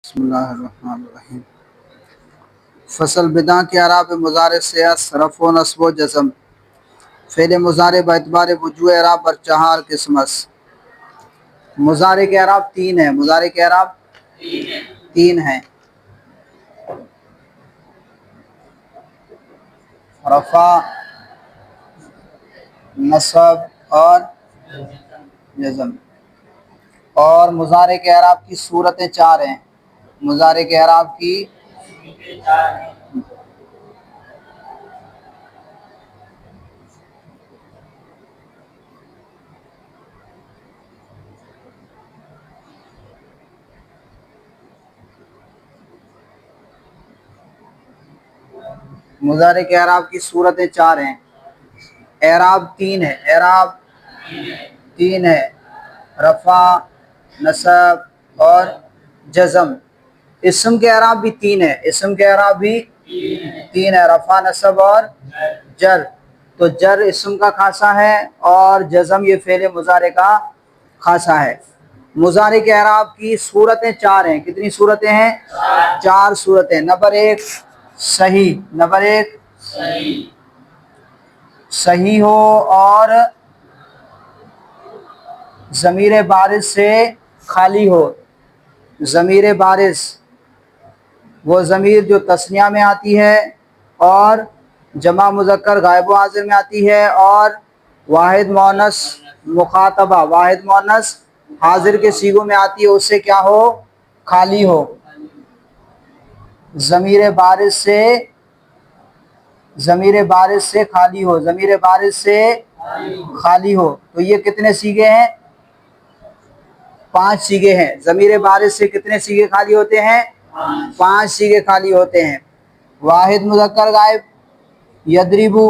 بسم اللہ الرحمن الرحیم۔ فصل بداں کے اعراب مضارع سے رفع و نصب و جزم فعل مضارع باعتبار وجوہ اعراب بر چہار قسم است۔ مضارع کے اعراب تین ہیں، مضارع کے اعراب تین ہیں، رفع، نصب اور جزم، اور مضارع کے اعراب کی صورتیں چار ہیں، مضارع کے اعراب کی مضارع کے اعراب کی صورتیں چار ہیں، اعراب تین ہے، اعراب تین ہے، رفع، نصب اور جزم۔ اسم کے اعراب بھی تین ہے، اسم کے اعراب بھی تین ہے، رفع، نصب اور جر۔ تو جر اسم کا خاصہ ہے اور جزم یہ فعل مضارع کا خاصہ ہے۔ مضارع کے اعراب کی صورتیں چار ہیں، کتنی صورتیں ہیں؟ چار صورتیں۔ نمبر ایک صحیح، نمبر ایک صحیح ہو اور ضمیر بارز سے خالی ہو۔ ضمیر بارز وہ ضمیر جو تثنیہ میں آتی ہے اور جمع مذکر غائب و حاضر میں آتی ہے اور واحد مؤنث مخاطبہ، واحد مؤنث حاضر کے صیغوں میں آتی ہے، اس سے کیا ہو؟ خالی ہو۔ ضمیر بارز سے، ضمیر بارز سے خالی ہو، ضمیر بارز سے خالی ہو۔ تو یہ کتنے صیغے ہیں؟ پانچ صیغے ہیں۔ ضمیر بارز سے کتنے صیغے خالی ہوتے ہیں؟ پانچ صیغے خالی ہوتے ہیں۔ واحد مذکر غائب یضربو،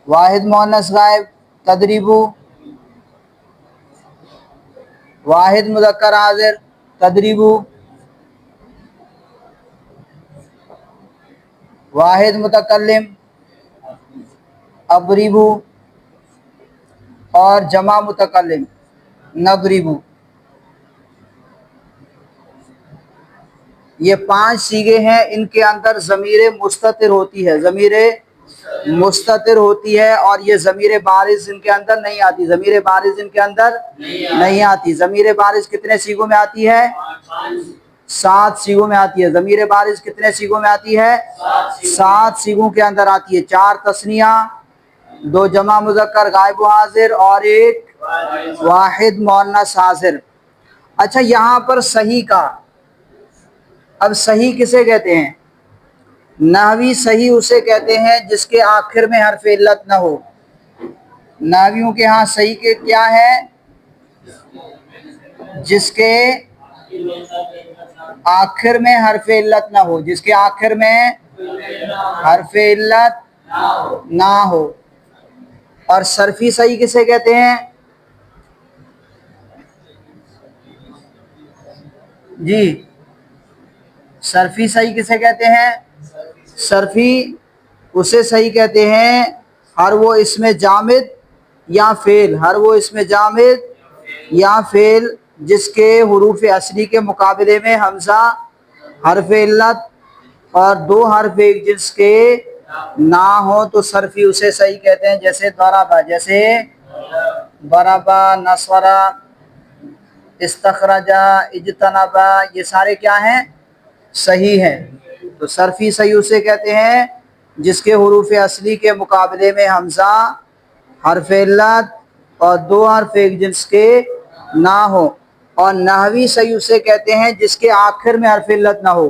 واحد مؤنث غائب تضربو، واحد مذکر حاضر تضربو، واحد متکلم اضربو، اور جمع متکلم نضربو۔ یہ پانچ صیغے ہیں، ان کے اندر ضمیر مستتر ہوتی ہے، ضمیر مستتر ہوتی ہے، اور یہ ضمیر بارز ان کے اندر نہیں آتی، ضمیر بارز ان کے اندر نہیں آتی۔ ضمیر بارز کتنے صیغوں میں آتی ہے؟ سات صیغوں میں آتی ہے۔ ضمیر بارز کتنے صیغوں میں آتی ہے؟ سات صیغوں کے اندر آتی ہے، چار تثنیہ، دو جمع مذکر غائب و حاضر اور ایک واحد مؤنث حاضر۔ اچھا، یہاں پر صحیح کا، اب صحیح کسے کہتے ہیں؟ نحوی صحیح اسے کہتے ہیں جس کے آخر میں حرف علت نہ ہو۔ نحویوں کے ہاں صحیح کے کیا ہے؟ جس کے آخر میں حرف علت نہ ہو، جس کے آخر میں حرف علت نہ ہو۔ اور صرفی صحیح کسے کہتے ہیں؟ جی، صرفی صحیح کسے کہتے ہیں؟ صرفی اسے صحیح کہتے ہیں ہر وہ اسم جامد یا فعل، ہر وہ اسم جامد یا فعل جس کے حروف اصلی کے مقابلے میں حمزہ، حرف علت اور دو حرف ایک جنس کے نہ ہو تو صرفی اسے صحیح کہتے ہیں۔ جیسے ضربہ، جیسے ضربہ، نصرہ، استخرجہ، اجتنبہ، یہ سارے کیا ہیں؟ صحیح ہیں۔ تو صرفی صحیح اسے کہتے ہیں جس کے حروف اصلی کے مقابلے میں حمزہ، حرف علت اور دو حرف ایک جنس کے نہ ہو۔ اور نحوی صحیح اسے کہتے ہیں جس کے آخر میں حرف علت نہ ہو،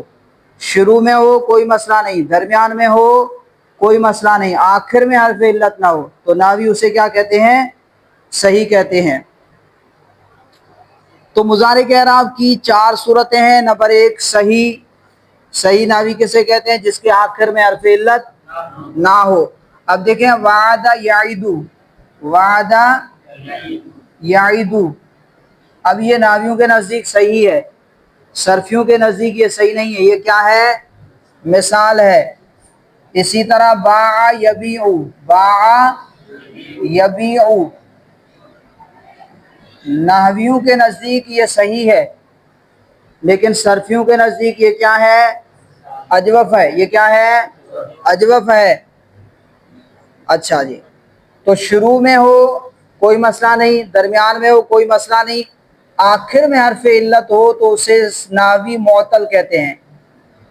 شروع میں ہو کوئی مسئلہ نہیں، درمیان میں ہو کوئی مسئلہ نہیں، آخر میں حرف علت نہ ہو تو نحوی اسے کیا کہتے ہیں؟ صحیح کہتے ہیں۔ تو مضارع کے اعراب کی چار صورتیں ہیں۔ نمبر ایک صحیح، صحیح نحوی کسے کہتے ہیں؟ جس کے آخر میں حرف علت نہ ہو۔ اب دیکھیں وعدہ یعیدو، وعدہ یعیدو، اب یہ نحویوں کے نزدیک صحیح ہے، صرفیوں کے نزدیک یہ صحیح نہیں ہے، یہ کیا ہے؟ مثال ہے۔ اسی طرح باع یبیع، باع یبیع، نحویوں کے نزدیک یہ صحیح ہے، لیکن صرفیوں کے نزدیک یہ کیا ہے؟ اجوف ہے۔ یہ کیا ہے؟ اجوف ہے۔ اچھا جی، تو شروع میں ہو کوئی مسئلہ نہیں، درمیان میں ہو کوئی مسئلہ نہیں، آخر میں حرف علت ہو تو اسے نحوی معطل کہتے ہیں۔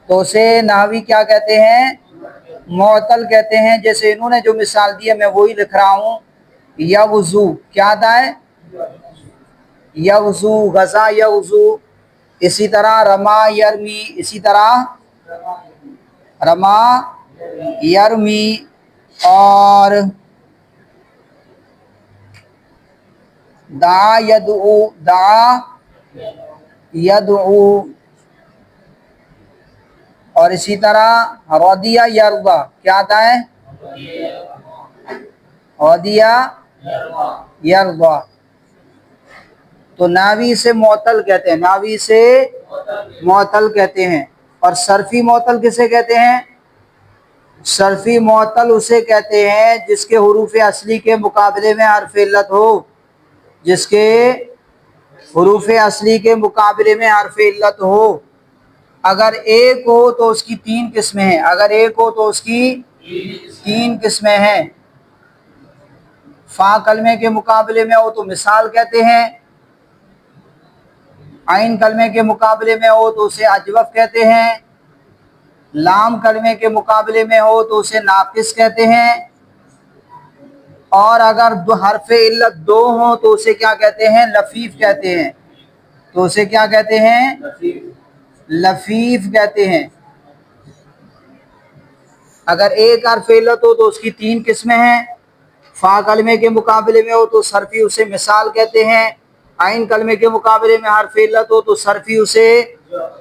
تو اسے نحوی کیا کہتے ہیں؟ معطل کہتے ہیں۔ جیسے انہوں نے جو مثال دی ہے میں وہی لکھ رہا ہوں، یغزو، کیا تھا ہے؟ یغزو، غزا یغزو۔ اسی طرح رما یرمی، اسی طرح رما یرمی، اور دعا یدعو، دعا یدعو، اور اسی طرح رضیہ یرضا، کیا آتا ہے؟ رضیہ یرضا۔ تو ناوی سے معطل کہتے ہیں، ناوی سے معطل کہتے ہیں۔ اور صرفی معطل کسے کہتے ہیں؟ صرفی معطل اسے کہتے ہیں جس کے حروف اصلی کے مقابلے میں حرف علت ہو، جس کے حروف اصلی کے مقابلے میں حرف علت ہو۔ اگر ایک ہو تو اس کی تین قسمیں ہیں، اگر ایک ہو تو اس کی تین قسمیں ہیں۔ فا کلمے کے مقابلے میں ہو تو مثال کہتے ہیں، عین کلمے کے مقابلے میں ہو تو اسے اجوف کہتے ہیں، لام کلمے کے مقابلے میں ہو تو اسے ناقص کہتے ہیں، اور اگر دو حرف علت دو ہوں تو اسے کیا کہتے ہیں؟ لفیف کہتے ہیں۔ تو اسے کیا کہتے ہیں؟ لفیف کہتے ہیں۔ اگر ایک حرف علت ہو تو اس کی تین قسمیں ہیں، فا کلمے کے مقابلے میں ہو تو صرفی اسے مثال کہتے ہیں، عین کلمے کے مقابلے میں حرف علت ہو تو صرفی اسے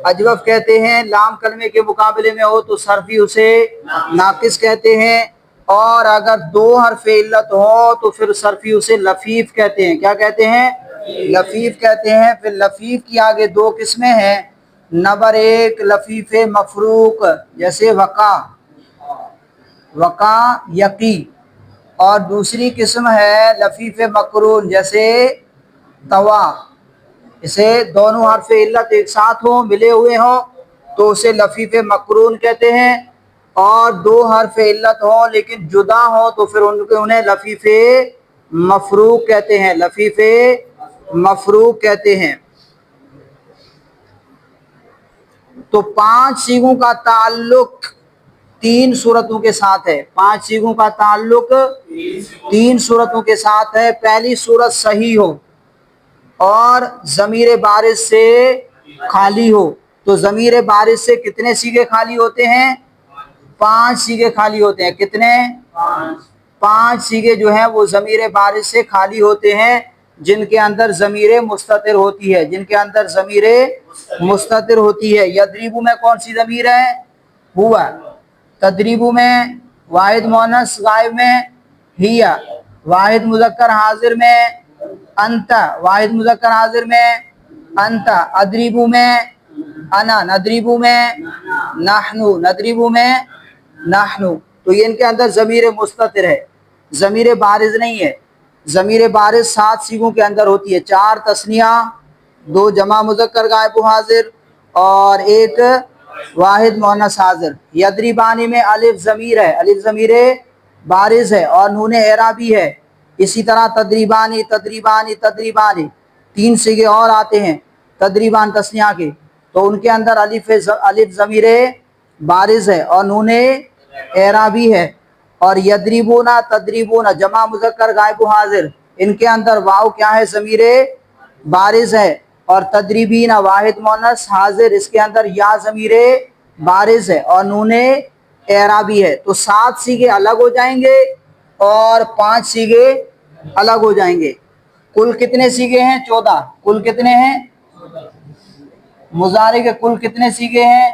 اجوف کہتے ہیں، لام کلمے کے مقابلے میں ہو تو صرفی اسے ناقص کہتے ہیں، اور اگر دو حرف علت ہو تو پھر صرفی اسے لفیف کہتے ہیں۔ کیا کہتے ہیں؟ لفیف کہتے ہیں۔ پھر لفیف کی آگے دو قسمیں ہیں، نمبر ایک لفیف مفروق، جیسے وقع، وقع یقی، اور دوسری قسم ہے لفیف مقرون، جیسے توا۔ اسے دونوں حرف علت ایک ساتھ ہوں، ملے ہوئے ہوں تو اسے لفیف مقرون کہتے ہیں، اور دو حرف علت ہوں لیکن جدا ہوں تو پھر انہیں لفیف مفروق کہتے ہیں، لفیف مفروق کہتے ہیں۔ تو پانچ صیغوں کا تعلق تین صورتوں کے ساتھ ہے، پانچ صیغوں کا تعلق تین صورتوں کے ساتھ ہے۔ پہلی صورت صحیح ہو اور ضمیر بارز سے خالی ہو۔ تو ضمیر بارز سے کتنے صیغے خالی ہوتے ہیں؟ پانچ صیغے خالی ہوتے ہیں۔ کتنے؟ پانچ صیغے جو ہیں وہ ضمیر بارز سے خالی ہوتے ہیں، جن کے اندر ضمیر مستتر ہوتی ہے، جن کے اندر ضمیر مستتر ہوتی ہے۔ یضرب میں کون سی ضمیر ہے؟ ہوا۔ تدریب میں واحد مؤنث غائب میں ہیا، واحد مذکر حاضر میں انت، واحد مذکر حاضر میں انت، ادریبو میں انا، ندریبو میں نحنو، ندریبو میں نحنو۔ تو یہ ان کے اندر ضمیر مستتر ہے، ضمیر بارز نہیں ہے۔ ضمیر بارز سات صیغوں کے اندر ہوتی ہے، چار تثنیہ، دو جمع مذکر غائب و حاضر، اور ایک واحد مؤنث حاضر۔ یضربانی میں الف ضمیر ہے، الف ضمیر بارز ہے اور نون اعرابی ہے۔ اسی طرح تدریبانی، تدریبانی، تدریبانی، تین صیغے اور آتے ہیں تدریبان تثنیہ کے، تو ان کے اندر الف ضمیر بارز ہے اور نون اعرابی ہے۔ اور یضربونا، تدریبونا، جمع مذکر غائب و حاضر، ان کے اندر واو کیا ہے؟ ضمیر بارز ہے، اور تدریبینا واحد مؤنث حاضر، اس کے اندر یا ضمیر بارز ہے اور نون اعرابی ہے۔ تو سات صیغے الگ ہو جائیں گے اور پانچ صیغے الگ ہو جائیں گے۔ کل کتنے صیغے ہیں؟ 14۔ کل کتنے ہیں؟ مضارع کے کل کتنے صیغے ہیں؟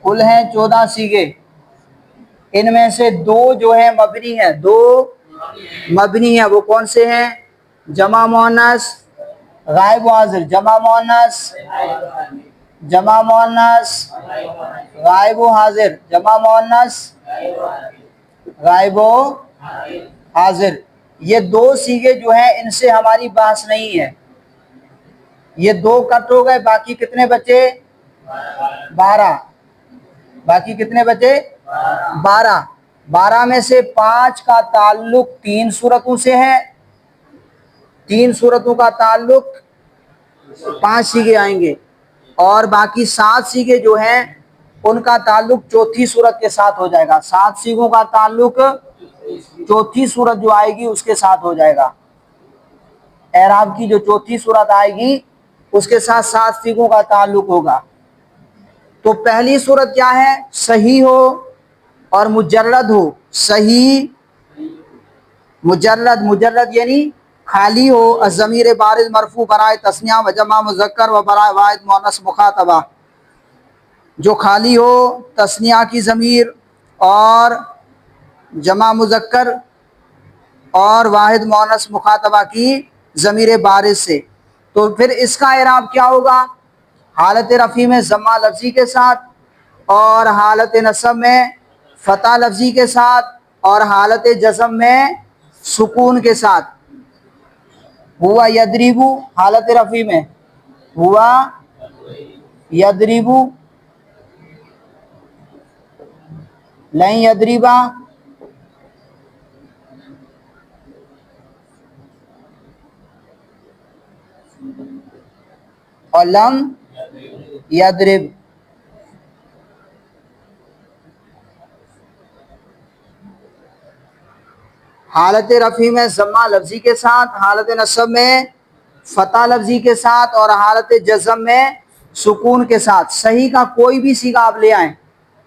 کل ہیں 14 صیغے۔ ان میں سے دو جو ہیں مبنی ہیں، دو مبنی ہیں، وہ کون سے ہیں؟ جمع مؤنث غائب و حاضر، جمع مؤنث غائب و حاضر، جمع مؤنث غائب و حاضر۔ یہ دو سیغے جو ہیں ان سے ہماری بحث نہیں ہے، یہ دو کٹ ہو گئے، باقی کتنے بچے؟ 12۔ باقی کتنے بچے؟ 12۔ 12 میں سے 5 کا تعلق 3 صورتوں سے ہے، 3 صورتوں کا تعلق 5 سیغے آئیں گے، اور باقی 7 سیغے جو ہیں ان کا تعلق چوتھی صورت کے ساتھ ہو جائے گا۔ 7 سیغوں کا تعلق چوتھی صورت جو آئے گی اس کے ساتھ ہو جائے گا، اعراب کی جو چوتھی صورت آئے گی اس کے ساتھ 7 سیغوں کا تعلق ہوگا۔ تو پہلی صورت کیا ہے؟ صحیح ہو اور مجرد ہو۔ صحیح مجرد، مجرد یعنی خالی ہو، الضمیر بارز مرفوع برائے تثنیہ و جمع مذکر و برائے واحد مؤنث مخاطبہ، جو خالی ہو تثنیہ کی ضمیر اور جمع مذکر اور واحد مؤنث مخاطبہ کی ضمیر بارز سے۔ تو پھر اس کا اعراب کیا ہوگا؟ حالت رفع میں ضمہ لفظی کے ساتھ، اور حالت نصب میں فتح لفظی کے ساتھ، اور حالت جزم میں سکون کے ساتھ۔ ہوا یضربو حالت رفع میں، ہوا یضربو، لن یضربا، اور لم یضرب۔ حالت رفع میں ضمہ لفظی کے ساتھ، حالت نصب میں فتح لفظی کے ساتھ، اور حالت جزم میں سکون کے ساتھ۔ صحیح کا کوئی بھی سیغہ آپ لے آئیں،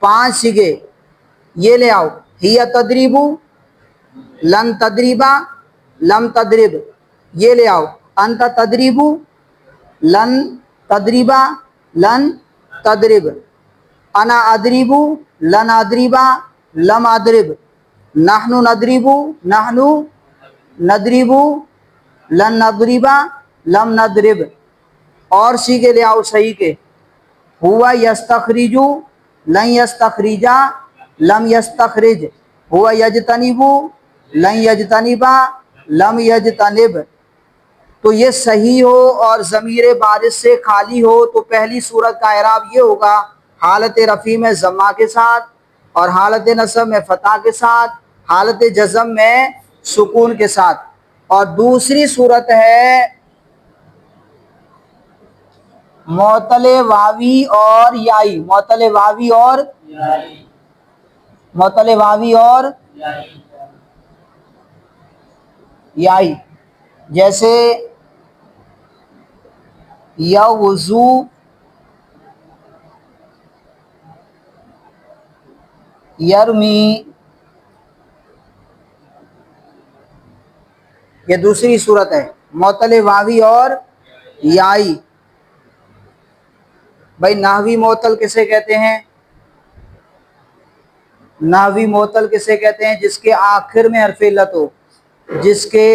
5 سیغے یہ لے آؤ، ہی تدریبو، لن تدریبا، لم تدرب، یہ لے آؤ، انت تدریبو، لن تدریبا، لن تدرب، انا ادریبو، لن ادریبا، لم ادرب، نحن ندریبو، نحن ندریبو، لن ندریبا، لم ندرب۔ اور سیغے لے آؤ صحیح کے، ہوا یستخرجو، لن یستخرجا، لم یستخرج، ہوا یجتنبو، لن یجتنبا، لم یجتنب۔ تو یہ صحیح ہو اور ضمیر بارز سے خالی ہو تو پہلی صورت کا اعراب یہ ہوگا، حالت رفع میں ضمہ کے ساتھ، اور حالت نصب میں فتح کے ساتھ، حالت جزم میں سکون کے ساتھ۔ اور دوسری صورت ہے معطل واوی اور یائی، معطل واوی اور معطل واوی اور یائی، جیسے یغزو، یرمی، یہ دوسری صورت ہے معطل واوی اور یائی۔ بھائی نحوی معطل کسے کہتے ہیں؟ نحوی معطل کسے کہتے ہیں؟ جس کے آخر میں حرف علت ہو، جس کے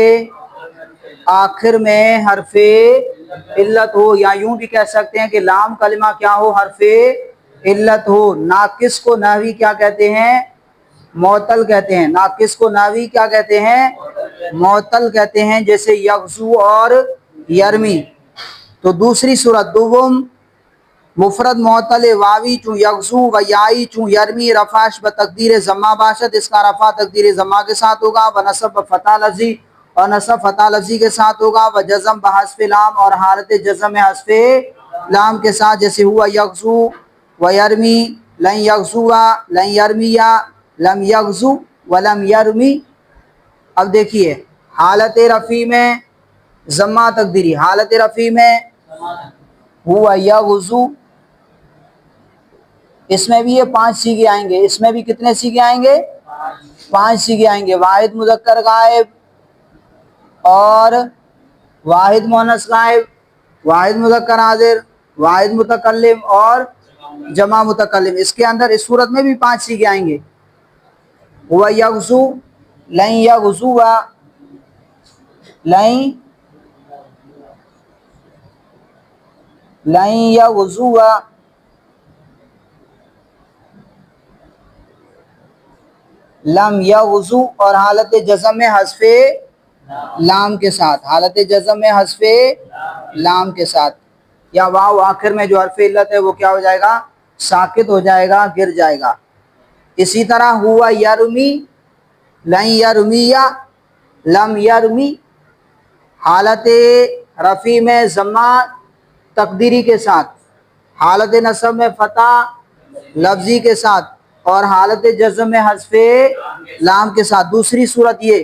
آخر میں حرف علت ہو، یا یوں بھی کہہ سکتے ہیں کہ لام کلمہ کیا ہو؟ حرف علت ہو۔ ناقص کو نحوی کیا کہتے ہیں؟ معطل کہتے ہیں۔ ناقص کو نحوی کیا کہتے ہیں؟ معطل کہتے ہیں، جیسے یغزو اور یرمی۔ تو دوسری صورت دوم، مفرد معطل واوی چون یغزو و یائی چون یرمی رفعش بتقدیر ضمہ باشد، اس کا رفع تقدیر ضمہ کے ساتھ ہوگا، و نصب فتح لفظی، اور نصب فتح لفظی کے ساتھ ہوگا، و جزم بحذف لام، اور حالت جزم میں حذف لام کے ساتھ، جیسے ہوا یغزو و یرمی، لن یغزو لن یرمیا، لم یغزو ولم یرمی۔ اب دیکھیے حالت رفع میں ضمہ تقدیری، حالت رفع میں ہوا یغزو، اس میں بھی یہ 5 سیغے آئیں گے، اس میں بھی کتنے سیغے آئیں گے؟ 5 سیغے آئیں گے، واحد مذکر غائب اور واحد مؤنث غائب، واحد مذکر حاضر، واحد متکلم اور جمع متکلم۔ اس کے اندر اس صورت میں بھی 5 سیغے آئیں گے، ہوا یغزو، لن یغزو، لن یغزو، لم یغزو، اور حالت جزم میں حذف لام کے ساتھ، حالت جزم میں حذف لام کے ساتھ، یا واو آخر میں جو حرف علت ہے وہ کیا ہو جائے گا؟ ساکت ہو جائے گا، گر جائے گا۔ اسی طرح ہوا یرمی، لن یرمیہ، لم یرمی، حالت رفع میں ضمہ تقدیری کے ساتھ، حالت نصب میں فتح لفظی کے ساتھ، اور حالت جزم میں حذف لام کے ساتھ، دوسری صورت یہ۔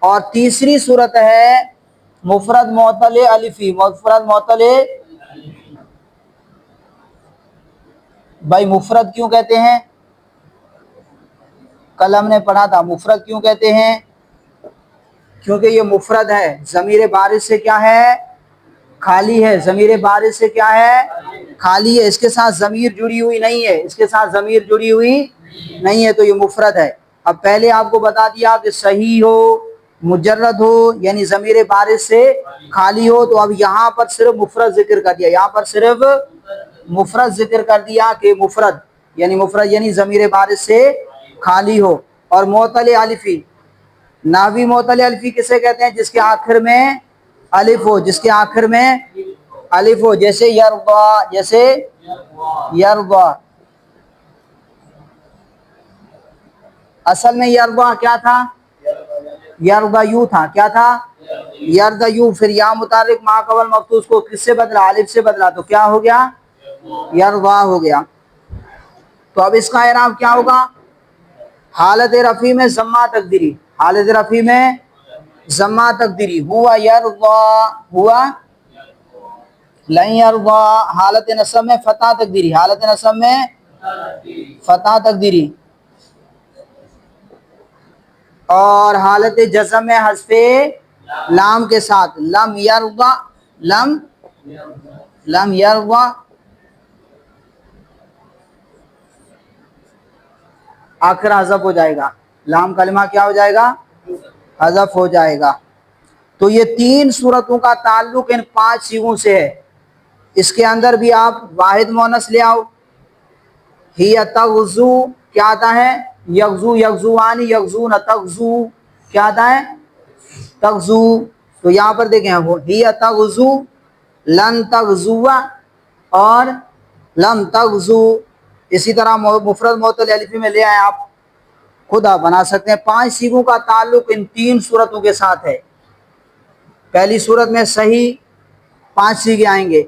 اور تیسری صورت ہے مفرد معطل الفی۔ مفرد معطل، بھائی مفرد کیوں کہتے ہیں؟ کل ہم نے پڑھا تھا مفرد کیوں کہتے ہیں، کیونکہ یہ مفرد ہے، ضمیر بارز سے کیا ہے؟ خالی ہے۔ ضمیر بارز سے کیا ہے؟ خالی ہے، اس کے ساتھ ضمیر جڑی ہوئی نہیں ہے، اس کے ساتھ ضمیر جڑی ہوئی نہیں ہے، تو یہ مفرد ہے۔ اب پہلے آپ کو بتا دیا کہ صحیح ہو، مجرد ہو، یعنی ضمیر بارز سے خالی ہو، تو اب یہاں پر صرف مفرد ذکر کر دیا، یہاں پر صرف مفرد ذکر کر دیا کہ مفرد یعنی ضمیر بارز سے خالی ہو۔ اور معطل الفی، ناوی معطل الفی کسے کہتے ہیں؟ جس کے آخر میں الف ہو، جس کے آخر میں الف ہو، جیسے یرضا، جیسے یرضا۔ اصل میں یرضا کیا تھا؟ یرضا یو تھا، کیا تھا؟ یرضا یو، پھر یا متحرک ما قبل مفتوح کو کس سے بدلا؟ الف سے بدلا، تو کیا ہو گیا؟ یرضا ہو گیا۔ تو اب اس کا اعراب کیا ہوگا؟ حالت رفع میں ضمہ تقدیری، حالت رفع میں ضمہ تقدیری، ہوا یرضا، ہوا لن یرضا، حالت نصب میں فتح تقدیری، حالت نصب میں فتح تقدیری، اور حالت جزم میں حذف لام کے ساتھ، لم یرضا، لم یرضا، آخر حذف ہو جائے گا، لام کلمہ کیا ہو جائے گا؟ حذف ہو جائے گا۔ تو یہ تین صورتوں کا تعلق ان 5 صیغوں سے ہے۔ اس کے اندر بھی آپ واحد مونس لے آؤ، ہی تغزو، کیا آتا ہے؟ یغزو، یغزوانی، یغزون، تغزو، کیا آتا ہے؟ تغزو۔ تو یہاں پر دیکھیں ہی تغزو، لن تغزو، اور لم تغزو۔ اسی طرح مفرد معطل الفی میں لے آئیں، آپ خود آپ بنا سکتے ہیں۔ 5 صیغوں کا تعلق ان 3 صورتوں کے ساتھ ہے۔ پہلی صورت میں صحیح 5 صیغے آئیں گے،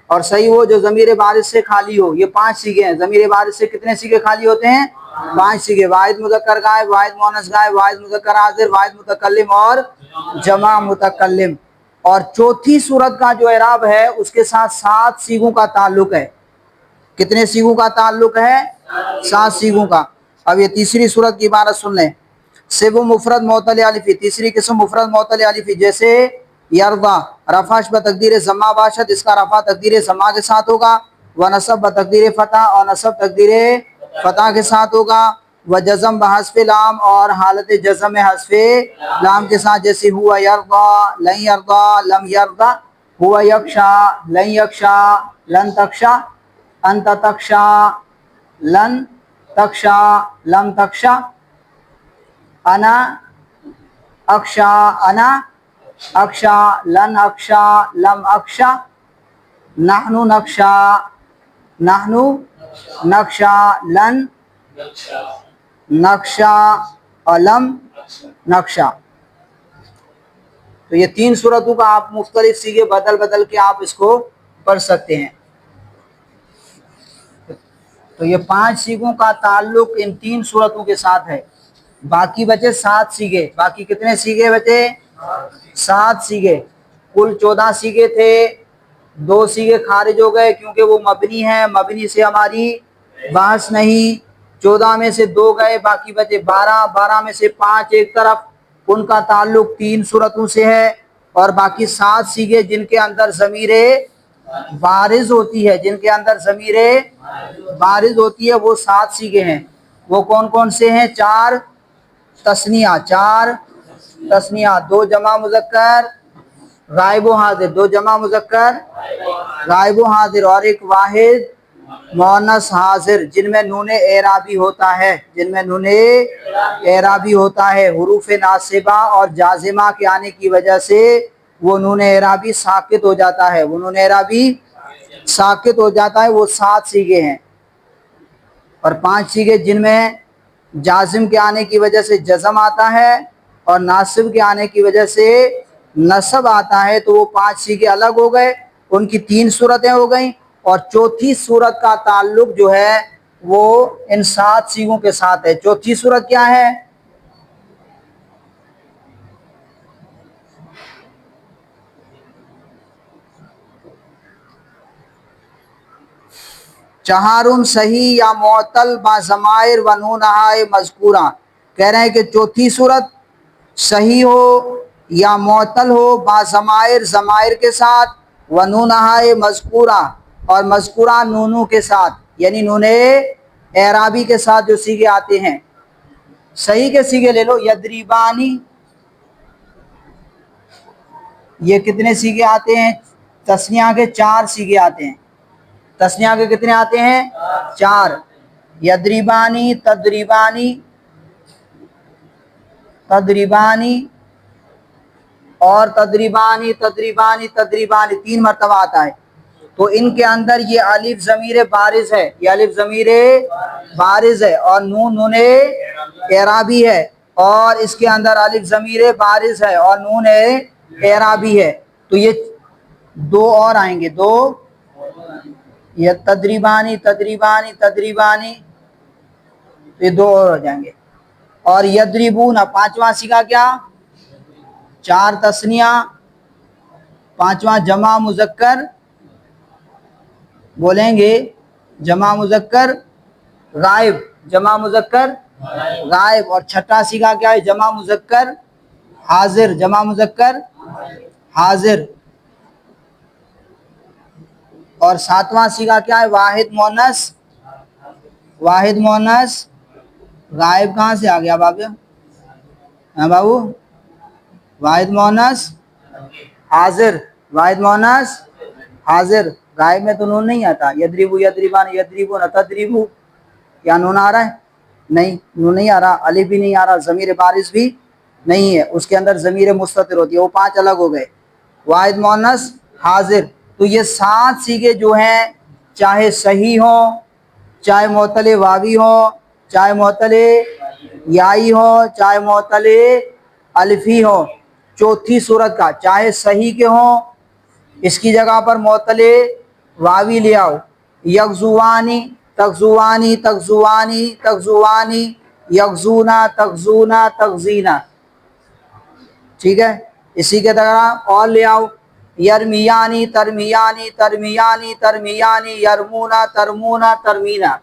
اور صحیح وہ جو ضمیر بارز سے خالی ہو، یہ 5 صیغے ہیں۔ ضمیر بارز سے کتنے صیغے خالی ہوتے ہیں؟ 5 صیغے، واحد مذکر غائب، واحد مؤنث غائب، واحد مذکر حاضر، واحد متکلم اور جمع متکلم۔ اور چوتھی صورت کا جو اعراب ہے اس کے ساتھ 7 صیغوں کا تعلق ہے۔ کتنے صیغوں کا تعلق ہے؟ 7 صیغوں کا۔ اب یہ تیسری صورت کی عبارت سن لیں، سو مفرد معطل الفی، تیسری قسم مفرد معطل الفی، جیسے یرضا، رفع بتقدیر ضمہ باشد، اس کا رفع تقدیر ضمہ کے ساتھ ہوگا، و نصب بتقدیر فتح، اور نصب تقدیر فتح کے ساتھ ہوگا، و جزم بحذف لام، اور حالت جزم میں حذف لام کے ساتھ، جیسے ہوا یرضا، لن یرضا، لم یرضا، ہوا یخشا، لن یخشا، لن تخشا، انت تخشا، لن تخشا، لم تخشا، انا اخشا، انا اخشا، لن اخشا، لم اخشا، نحنو نخشا، نحنو نخشا، لن نخشا، اور لم نخشا۔ تو یہ 3 صورتوں کا آپ مختلف صیغے بدل بدل کے آپ اس کو پڑھ سکتے ہیں۔ تو یہ 5 صیغوں کا تعلق ان 3 صورتوں کے ساتھ ہے۔ باقی بچے 7 صیغے، باقی کتنے صیغے بچے؟ 7 صیغے۔ کل 14 صیغے تھے، 2 صیغے خارج ہو گئے کیونکہ وہ مبنی ہیں، مبنی سے ہماری بحث نہیں۔ 14 میں سے 2 گئے، باقی بچے 12، 12 میں سے 5 ایک طرف، ان کا تعلق 3 صورتوں سے ہے۔ اور باقی 7 صیغے جن کے اندر ضمیر بارز ہوتی ہے، جن کے اندر ضمیر بارز ہوتی ہے، وہ 7 صیغے ہیں۔ وہ کون کون سے ہیں؟ 4 تثنیہ، 4 تثنیہ، 2 جمع مذکر غائب و حاضر، 2 جمع مذکر غائب و حاضر، اور ایک واحد مونس حاضر جن میں نون اعرابی ہوتا ہے، جن میں نون اعرابی ہوتا ہے، حروف ناصبہ اور جازمہ کے آنے کی وجہ سے وہ نون اعرابی ساکت ہو جاتا ہے، وہ نون اعرابی ساکت ہو جاتا ہے۔ وہ 7 صیغے ہیں، اور 5 صیغے جن میں جازم کے آنے کی وجہ سے جزم آتا ہے اور ناصب کے آنے کی وجہ سے نصب آتا ہے، تو وہ 5 صیغے الگ ہو گئے، ان کی 3 صورتیں ہو گئیں، اور چوتھی صورت کا تعلق جو ہے وہ ان 7 صیغوں کے ساتھ ہے۔ چوتھی صورت کیا ہے؟ چہارم صحیح یا معطل با ضمائر و نونہائے مذکورہ، کہہ رہے ہیں کہ چوتھی صورت صحیح ہو یا معطل ہو با ضمائر، ضمائر کے ساتھ، و نونہائے مذکورہ اور مذکورہ نونوں کے ساتھ، یعنی نون اعرابی کے ساتھ جو صیغے آتے ہیں۔ صحیح کے صیغے لے لو، یضربانی، یہ کتنے صیغے آتے ہیں؟ تثنیہ کے 4 صیغے آتے ہیں۔ تثنیہ کے کتنے آتے ہیں؟ 4۔ یضربانی، تضربانی، تضربانی اور تضربانی، تضربانی، تضربانی 3 مرتبہ آتا ہے۔ تو ان کے اندر یہ الف ضمیر بارز ہے، یہ الف ضمیر بارز ہے، اور نون نون اعرابی ہے، اور اس کے اندر الف ضمیر بارز ہے اور نون اعرابی ہے، تو یہ 2 اور آئیں گے، 2 یہ تضربانی، تضربانی، تضربانی، یہ 2 اور ہو جائیں گے۔ اور یضربون، 5واں صیغہ کیا؟ 4 تثنیہ، 5واں جمع مذکر، بولیں گے جمع مذکر غائب، جمع مذکر غائب، اور 6واں صیغہ کیا ہے؟ جمع مذکر حاضر، جمع مذکر حاضر، اور 7واں صیغہ کیا ہے؟ واحد مونس، واحد مونس غائب۔ کہاں سے آ گیا بابو؟ ہاں بابو، واحد مونس حاضر، واحد مونس حاضر، غائب میں تو نون نہیں آتا۔ یضربو، یضربان، یضربون، تضربو، کیا نون آ رہا ہے؟ نہیں، نون نہیں آ رہا، الف بھی نہیں آ رہا، ضمیر بارز بھی نہیں ہے، اس کے اندر ضمیر مستتر ہوتی ہے، وہ 5 الگ ہو گئے۔ واحد مونس حاضر، تو یہ 7 صیغے جو ہیں، چاہے صحیح ہوں، چاہے معطل واوی ہوں، چاہے معطل یائی ہو، چاہے معطل الفی ہو، چوتھی صورت کا چاہے صحیح کے ہوں، اس کی جگہ پر معطل واوی لے آؤ، یغزوانی، تغزوانی، تغزوانی، تغزوانی، یغزونا، تغزونا، تغزینا، ٹھیک ہے۔ اسی کے طرح اور لے آؤ، یرمیانی، ترمیانی، ترمیانی، ترمیانی، یرمونا، ترمونا، ترمینا۔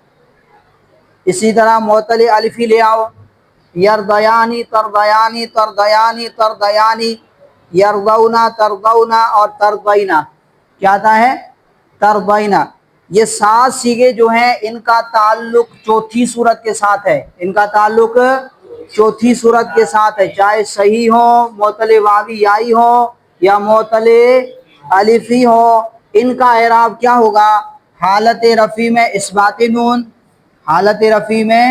اسی طرح معطل الفی لے آؤ، یردیانی، تردیانی، تردیانی، تردیانی، یرضونا، ترضونا اور ترضینا، کیا آتا ہے؟ ترضینا۔ یہ 7 صیغے جو ہیں ان کا تعلق چوتھی صورت کے ساتھ ہے، ان کا تعلق چوتھی صورت کے ساتھ ہے، چاہے صحیح ہو، معطل واوی یائی ہو یا معطل الفی ہو۔ ان کا اعراب کیا ہوگا؟ حالت رفع میں اثبات نون، حالت رفع میں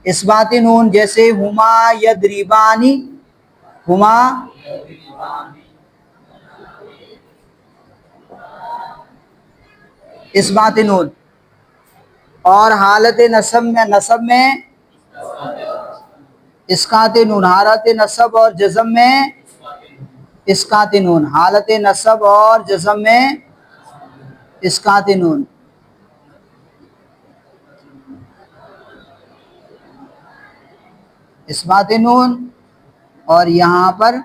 اثبات نون، جیسے ہما یضربانی، ہما اثبات نون، اور حالت نصب میں اسقاط نون، حالت نصب اور جزم میں اسقاط نون، حالت نصب اور جزم میں اسقاط نون۔ اثبات نون اور یہاں پر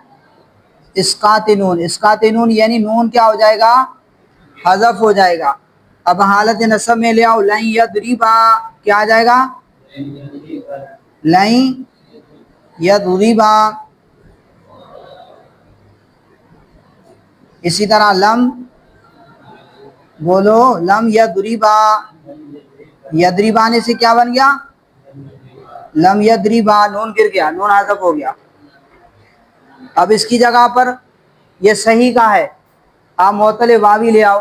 اسقاط نون، اسقاط نون یعنی نون کیا ہو جائے گا؟ حذف ہو جائے گا۔ اب حالت نصب میں لے آؤ، لن یضربا، کیا آ جائے گا؟ لن یضربا۔ اسی طرح لم، بولو لم یضربا، یضربانے سے کیا بن گیا؟ لم یضربا، نون گر گیا، نون حذف ہو گیا۔ اب اس کی جگہ پر یہ صحیح کا ہے، آپ معطل واوی لے آؤ،